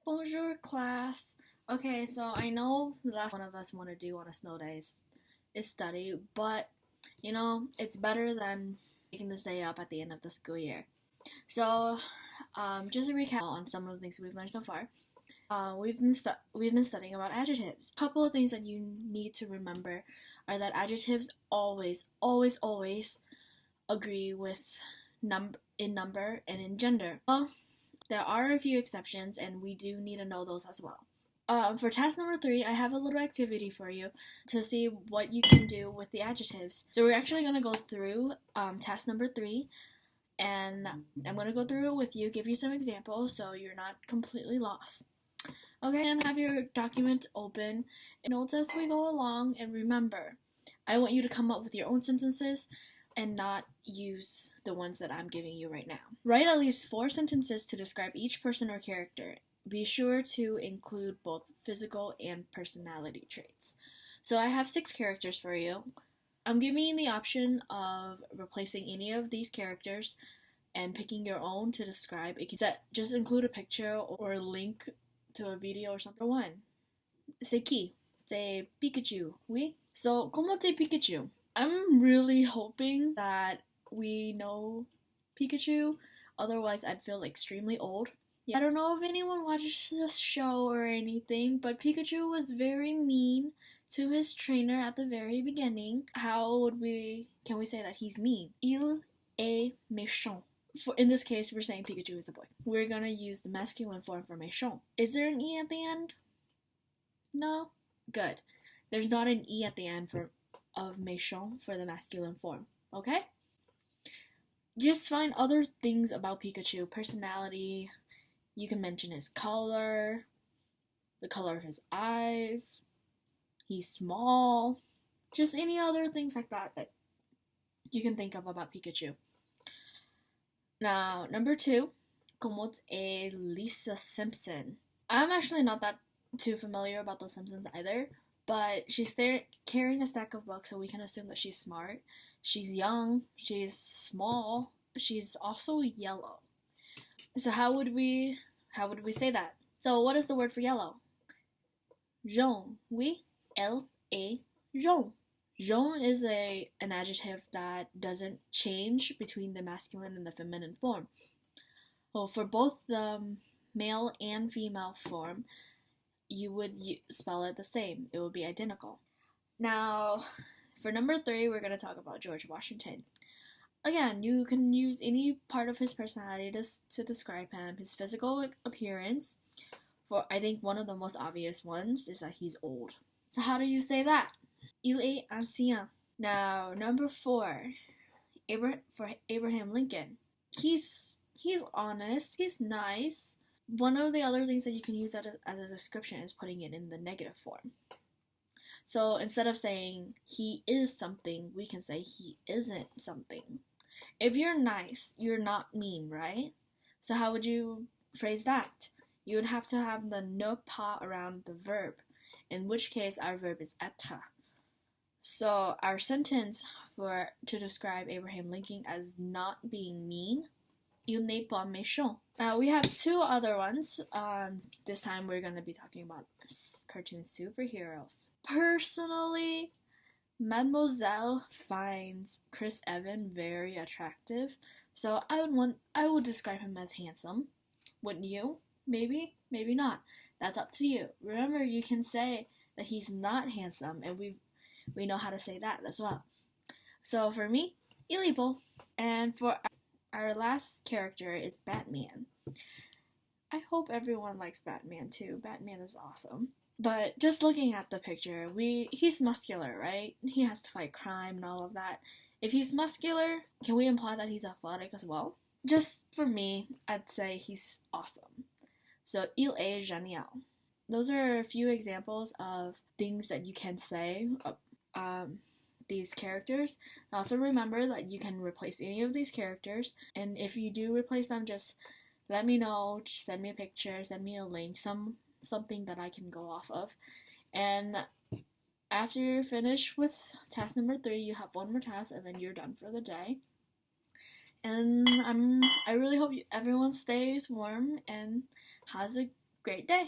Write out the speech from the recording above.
Bonjour, class. Okay, so I know the last one of us want to do on a snow day is study, but it's better than making this day up at the end of the school year. So, just a recap on some of the things we've learned so far. We've been studying about adjectives. A couple of things that you need to remember are that adjectives always agree with number and in gender. Well, there are a few exceptions, and we do need to know those as well. For task number 3, I have a little activity for you to see what you can do with the adjectives. So we're actually going to go through task number 3, and I'm going to go through it with you, give you some examples so you're not completely lost. Okay, and have your document open, notes as we go along, and remember, I want you to come up with your own sentences and not use the ones that I'm giving you right now. Write at least 4 sentences to describe each person or character. Be sure to include both physical and personality traits. So I have 6 characters for you. I'm giving you the option of replacing any of these characters and picking your own to describe. It can just include a picture or a link to a video or something. 1. C'est qui? C'est Pikachu. Oui? So, comment c'est Pikachu? I'm really hoping that we know Pikachu, otherwise I'd feel extremely old. Yeah, I don't know if anyone watched this show or anything, but Pikachu was very mean to his trainer at the very beginning. Can we say that he's mean? Il est méchant. In this case, we're saying Pikachu is a boy. We're gonna use the masculine form for méchant. Is there an E at the end? No? Good. There's not an E at the end of méchant for the masculine form, okay? Just find other things about Pikachu. Personality, you can mention his color, the color of his eyes, he's small, just any other things like that you can think of about Pikachu. Now, number 2, como est Lisa Simpson? I'm actually not that too familiar about the Simpsons either, but she's there carrying a stack of books, so we can assume that she's smart. She's young, she's small, she's also yellow. So how would we say that? So what is the word for yellow? Jaune. Oui, elle est jaune. Jaune is an adjective that doesn't change between the masculine and the feminine form. Well, for both the male and female form, you would spell it the same. It would be identical. Now, for number 3, we're going to talk about George Washington. Again, you can use any part of his personality to describe him. His physical appearance, for I think one of the most obvious ones is that he's old. So how do you say that? Il est ancien. Now, number 4, for Abraham Lincoln. He's honest, he's nice. One of the other things that you can use as a description is putting it in the negative form. So instead of saying he is something, we can say he isn't something. If you're nice, you're not mean, right? So how would you phrase that? You would have to have the ne pas around the verb, in which case our verb is être. So our sentence to describe Abraham Lincoln as not being mean, il n'est pas méchant. Now we have 2 other ones. This time we're going to be talking about cartoon superheroes. Personally, Mademoiselle finds Chris Evans very attractive, so I would describe him as handsome. Wouldn't you? Maybe, maybe not. That's up to you. Remember, you can say that he's not handsome, and we know how to say that as well. So for me, il est beau. And for our last character is Batman. I hope everyone likes Batman too. Batman is awesome. But just looking at the picture, he's muscular, right? He has to fight crime and all of that. If he's muscular, can we imply that he's athletic as well? Just for me, I'd say he's awesome. So, il est génial. Those are a few examples of things that you can say these characters. Also remember that you can replace any of these characters, and if you do replace them, just let me know, just send me a picture, send me a link, something that I can go off of. And after you're finished with task number 3, you have one more task and then you're done for the day. And I really hope everyone stays warm and has a great day.